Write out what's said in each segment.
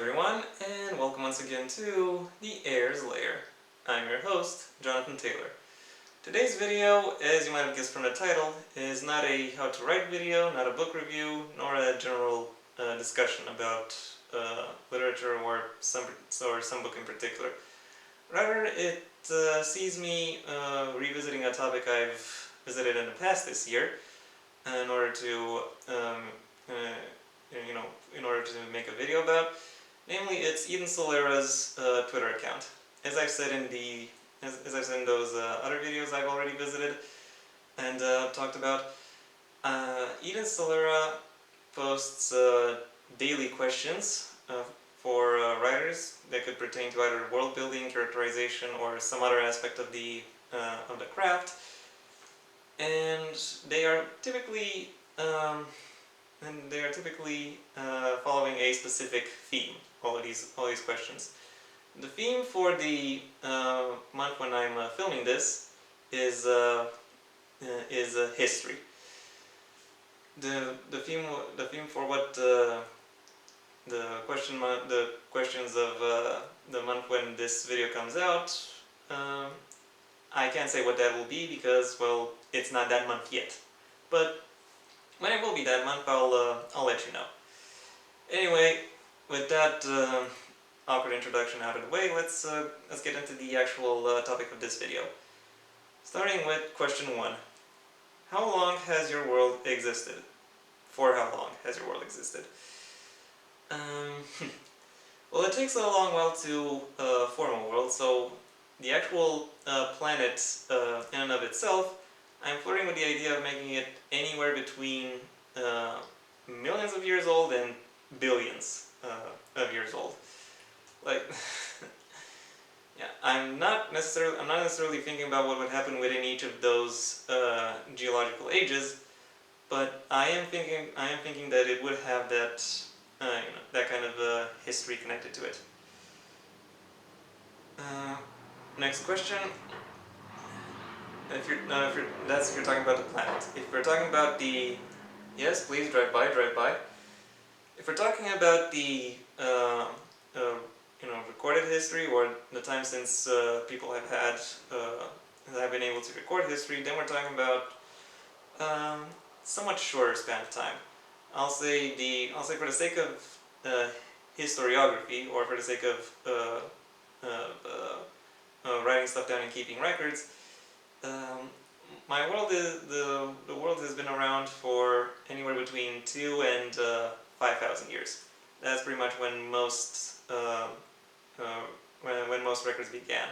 everyone, and welcome once again to the Heir's Lair. I'm your host, Jonathan Taylor. Today's video, as you might have guessed from the title, is not a how-to-write video, not a book review, nor a general discussion about literature or some book in particular. Rather, it sees me revisiting a topic I've visited in the past this year in order to in order to make a video about. Namely, it's Eden Solera's Twitter account. As I've said in those other videos I've already visited and talked about, Eden Solera posts daily questions for writers that could pertain to either world building, characterization, or some other aspect of the craft, and they are typically following a specific theme. All these questions. The theme for the month when I'm filming this is history. The theme for what the questions of the month when this video comes out, I can't say what that will be because, well, it's not that month yet. But when it will be that month, I'll let you know. Anyway, with that awkward introduction out of the way, let's get into the actual topic of this video. Starting with question 1. How long has your world existed? For how long has your world existed? Well, it takes a long while to form a world, so the actual planet in and of itself, I'm flirting with the idea of making it anywhere between millions of years old and billions of years old. Like, yeah, I'm not necessarily thinking about what would happen within each of those geological ages, but I am thinking that it would have that that kind of history connected to it. Next question. If you're talking about the planet. If we're talking about the yes, please drive by. If we're talking about the recorded history, or the time since people have been able to record history, then we're talking about somewhat shorter span of time. I'll say for the sake of historiography, or for the sake of writing stuff down and keeping records, my world the world has been around for anywhere between 2 and 5,000 years. That's pretty much when most records began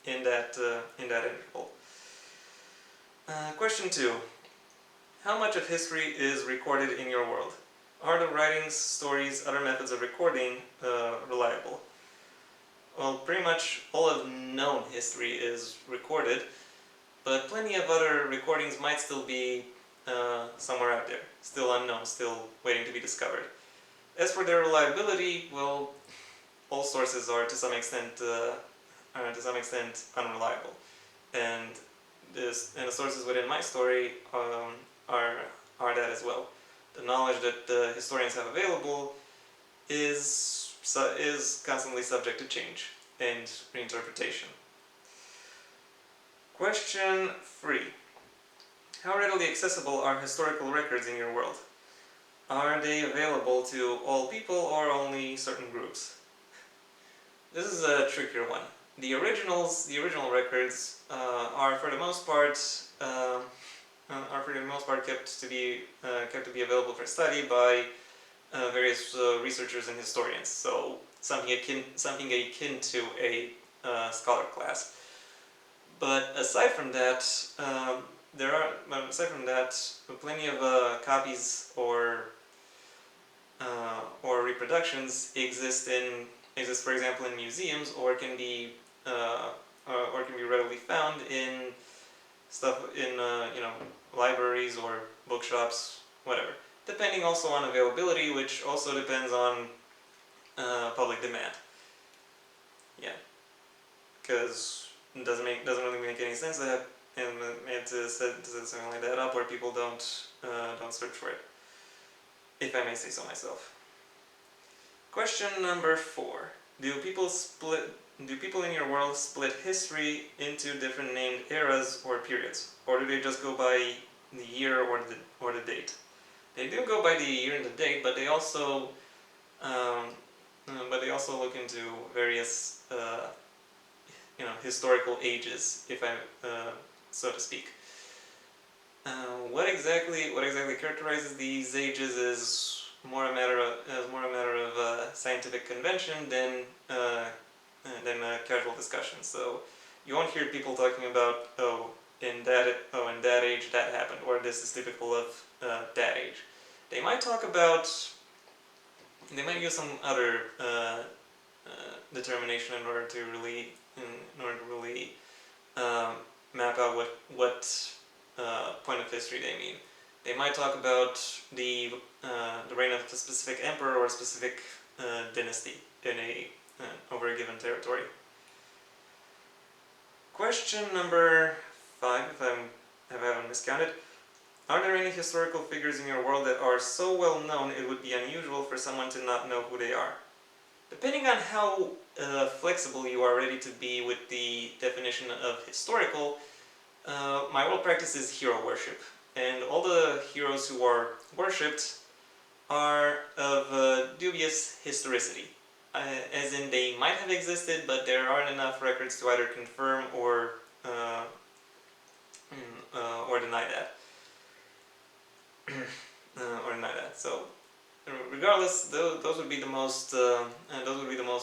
in that interval. Question 2. How much of history is recorded in your world? Are the writings, stories, other methods of recording reliable? Well, pretty much all of known history is recorded, but plenty of other recordings might still be somewhere out there, still unknown, still waiting to be discovered. As for their reliability, well, all sources are to some extent unreliable, and the sources within my story are that as well. The knowledge that the historians have available is constantly subject to change and reinterpretation. Question 3. How readily accessible are historical records in your world? Are they available to all people or only certain groups? This is a trickier one. The original records are for the most part kept to be available for study by various researchers and historians. So something akin to a scholar class. But aside from that, plenty of copies or reproductions exist, for example, in museums, or can be readily found in libraries or bookshops, whatever. Depending also on availability, which also depends on public demand. Yeah, because it doesn't really make any sense to have to set something like that up where people don't search for it, if I may say so myself. Question number 4. Do people in your world split history into different named eras or periods? Or do they just go by the year or the date? They do go by the year and the date, but they also look into various historical ages, if I so to speak. What exactly characterizes these ages is more a matter of scientific convention than casual discussion. So you won't hear people talking about in that age that happened, or this is typical of that age. They might use some other determination in order to really map out what point of history they mean. They might talk about the reign of a specific emperor or a specific dynasty in over a given territory. Question number 5, if I haven't miscounted. Are there any historical figures in your world that are so well known it would be unusual for someone to not know who they are? Depending on how flexible you are ready to be with the definition of historical, my world practice is hero worship, and all the heroes who are worshipped are of dubious historicity, as in they might have existed, but there aren't enough records to either confirm or deny that. So, regardless, those would be the most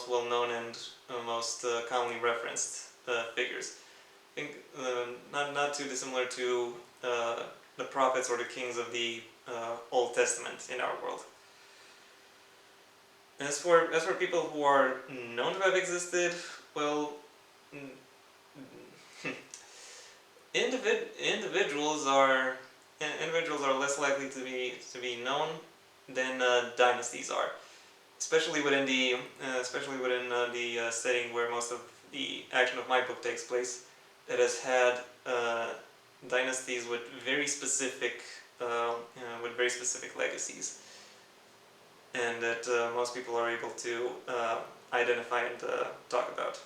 well-known and most commonly referenced figures. I think not too dissimilar to the prophets or the kings of the Old Testament in our world. As for people who are known to have existed, well, individuals are less likely to be known than dynasties are, especially within the setting where most of the action of my book takes place. That has had dynasties with very specific legacies, and that most people are able to identify and talk about.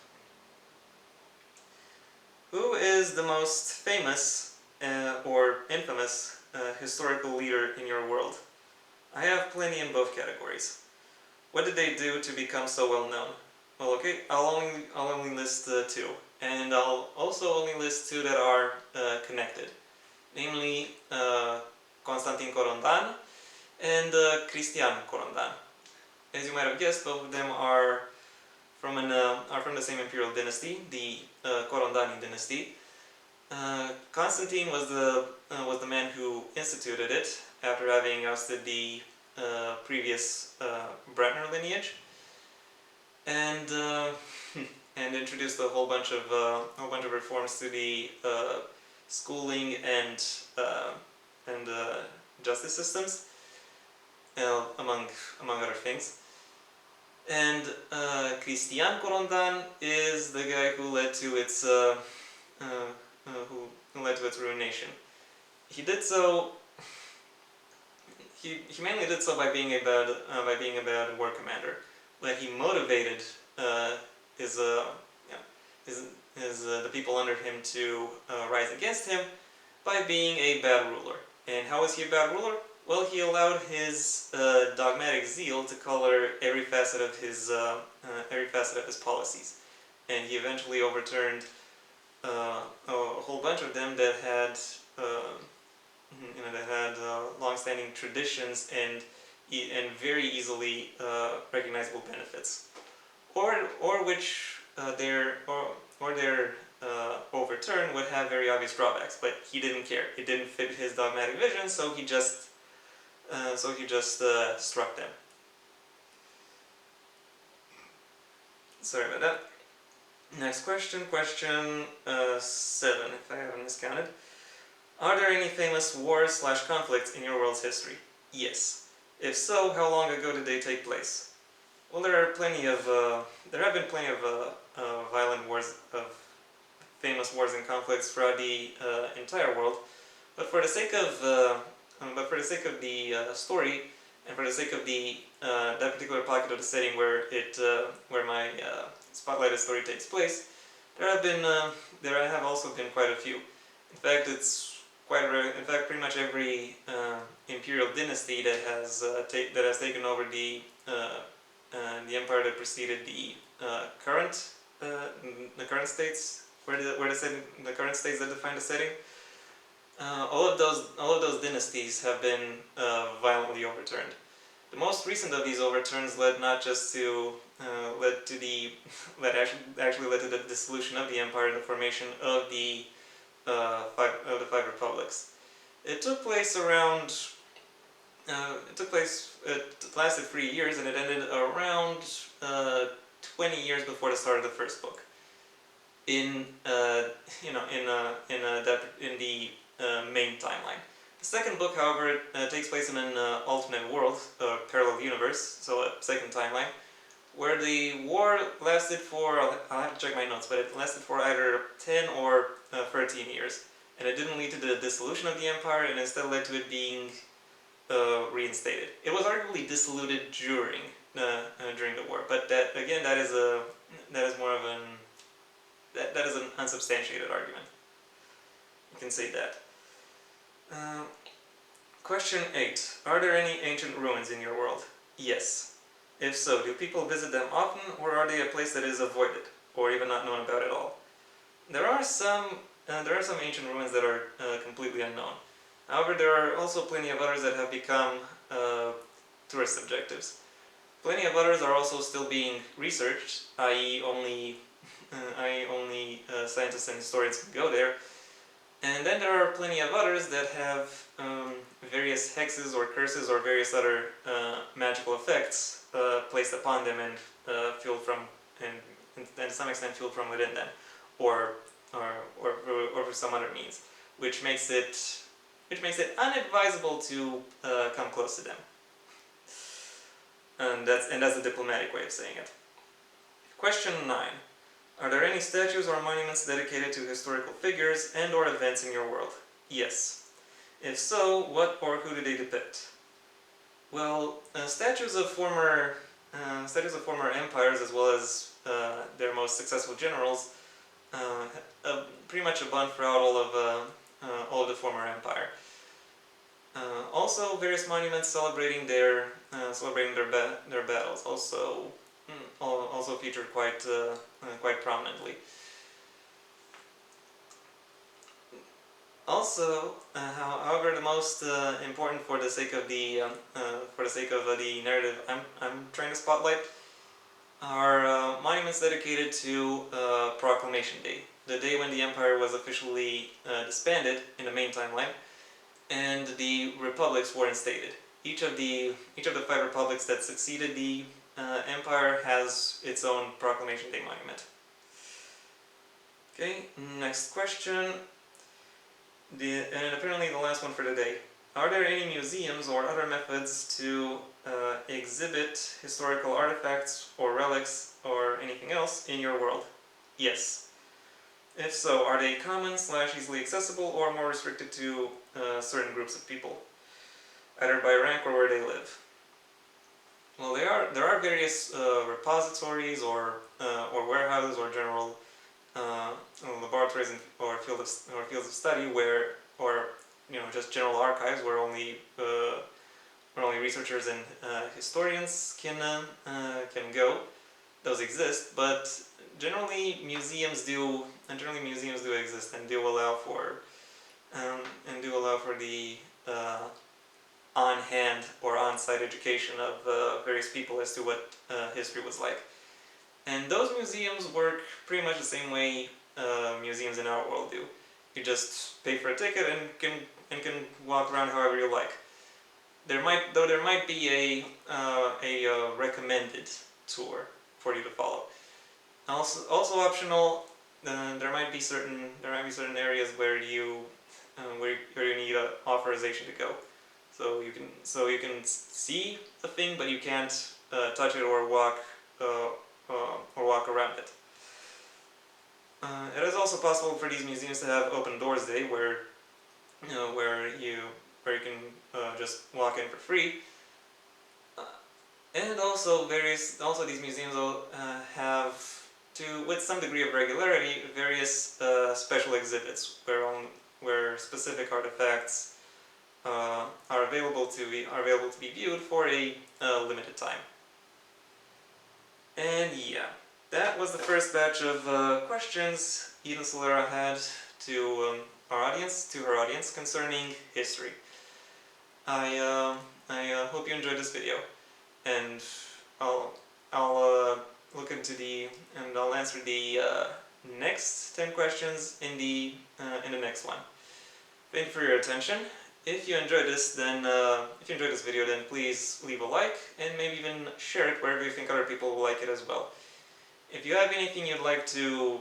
Who is the most famous or infamous historical leader in your world? I have plenty in both categories. What did they do to become so well known? Well, okay, I'll only list 2, and I'll also only list 2 that are connected, namely Constantin Corondan and Cristian Corondan. As you might have guessed, both of them are from the same imperial dynasty, the Corondani dynasty. Constantine was the man who instituted it after having ousted the previous Bratner lineage, and introduced a whole bunch of reforms to the schooling and justice systems, among other things. And Cristian Corondan is the guy who led to its ruination. He did so. He mainly did so by being a bad war commander, but he motivated the people under him to rise against him by being a bad ruler. And how was he a bad ruler? Well, he allowed his dogmatic zeal to color every facet of his policies, and he eventually overturned a whole bunch of them that had long-standing traditions and very easily recognizable benefits, or which their overturn would have very obvious drawbacks. But he didn't care. It didn't fit his dogmatic vision, so he just struck them. Sorry about that. Next question, question 7, if I haven't miscounted. Are there any famous wars/conflicts in your world's history? Yes. If so, how long ago did they take place? Well, there have been plenty of violent wars, of famous wars and conflicts throughout the entire world. But for the sake of the story, And for the sake of the that particular pocket of the setting where my spotlighted story takes place, there have also been quite a few. In fact, it's quite rare. In fact, pretty much every imperial dynasty that has taken over the empire that preceded the current states the current states that define the setting. All of those dynasties have been violently overturned. The most recent of these overturns led not just to led to the actually led to the dissolution of the empire and the formation of the five republics. It took place around. It lasted 3 years, and it ended around 20 years before the start of the first book. In the main timeline. The second book, however, takes place in an alternate world, a parallel universe, so a second timeline, where the war lasted for, I'll have to check my notes, but it lasted for either 10 or 13 years. And it didn't lead to the dissolution of the empire, and instead led to it being reinstated. It was arguably dissoluted during the war, but that is more of that is an unsubstantiated argument. You can say that. Question 8. Are there any ancient ruins in your world? Yes. If so, do people visit them often, or are they a place that is avoided, or even not known about at all? There are some ancient ruins that are completely unknown. However, there are also plenty of others that have become tourist objectives. Plenty of others are also still being researched, i.e. only scientists and historians can go there. And then there are plenty of others that have various hexes or curses or various other magical effects placed upon them and fueled from and to some extent fueled from within them, or for some other means, which makes it unadvisable to come close to them. And that's a diplomatic way of saying it. Question 9. Are there any statues or monuments dedicated to historical figures and or events in your world? Yes. If so, what or who do they depict? Well, statues of former empires, as well as their most successful generals, pretty much abound throughout all of the former empire. Also, various monuments celebrating their battles also featured quite prominently. Also, however, the most important for the sake of the narrative I'm trying to spotlight are monuments dedicated to Proclamation Day, the day when the empire was officially disbanded in the main timeline, and the republics were instated. Each of the 5 republics that succeeded the empire has its own Proclamation Day monument. Okay, next question. And apparently the last one for today. Are there any museums or other methods to exhibit historical artifacts or relics or anything else in your world? Yes. If so, are they common / easily accessible or more restricted to certain groups of people, either by rank or where they live? Well, there are various repositories or warehouses or general laboratories or fields of study or just general archives where only researchers and historians can go. Those exist, but generally museums do exist and do allow for the on-hand or on-site education of various people as to what history was like. And those museums work pretty much the same way museums in our world do. You just pay for a ticket and can walk around however you like. There might be a recommended tour for you to follow. Also optional. There might be certain areas where you need authorization to go. So you can see the thing, but you can't touch it or walk around it. It is also possible for these museums to have open doors day, where you can just walk in for free. And also these museums have, with some degree of regularity, various special exhibits where specific artifacts are available to be viewed for a limited time. And yeah, that was the first batch of questions Eden Solera had to her audience concerning history. I hope you enjoyed this video, and I'll look into and I'll answer the next 10 questions in the next one. Thank you for your attention. If you enjoyed this, video, then please leave a like and maybe even share it wherever you think other people will like it as well. If you have anything you'd like to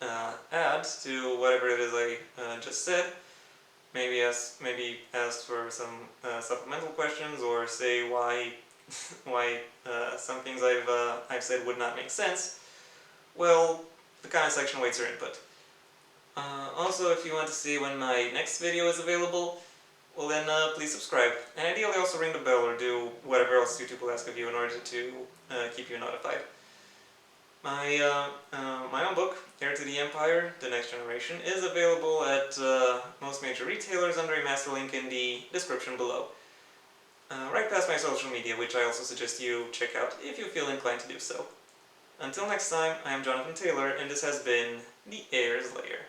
add to whatever it is I just said, maybe ask for some supplemental questions, or say why some things I've said would not make sense, well, the comment section awaits your input. Also, if you want to see when my next video is available, well then please subscribe, and ideally also ring the bell or do whatever else YouTube will ask of you in order to keep you notified. My own book, Heir to the Empire, The Next Generation, is available at most major retailers under a master link in the description below. Right past my social media, which I also suggest you check out if you feel inclined to do so. Until next time, I am Jonathan Taylor, and this has been the Heir's Lair.